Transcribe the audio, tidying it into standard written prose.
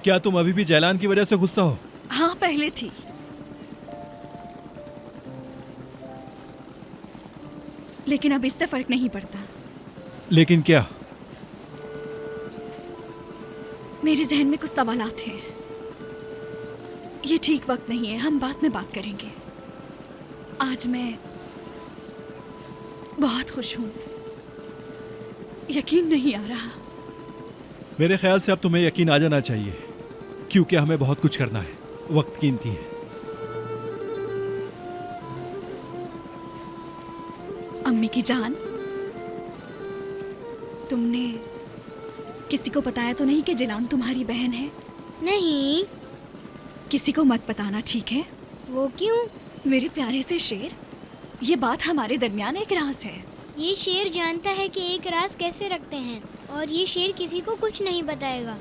क्या तुम अभी भी जयलान की वजह से गुस्सा हो? हाँ, पहले थी। लेकिन अब इससे फर्क नहीं पड़ता। लेकिन क्या? मेरे जहन में कुछ सवालात हैं। ये ठीक वक्त नहीं है, हम बाद में बात करेंगे। आज मैं बहुत खुश हूँ। यकीन नहीं आ रहा। मेरे ख्याल से अब तुम्हें यकीन आ जाना चाहिए, क्योंकि हमें बहुत कुछ करना है। वक्त कीमती है। अम्मी की जान, तुमने किसी को बताया तो नहीं कि जिलान तुम्हारी बहन है? नहीं। किसी को मत बताना, ठीक है? वो क्यों? मेरे प्यारे से शेर, ये बात हमारे दरमियान एक राज है। ये शेर जानता है कि एक राज कैसे रखते हैं, और ये शेर किसी को कुछ नहीं बताएगा।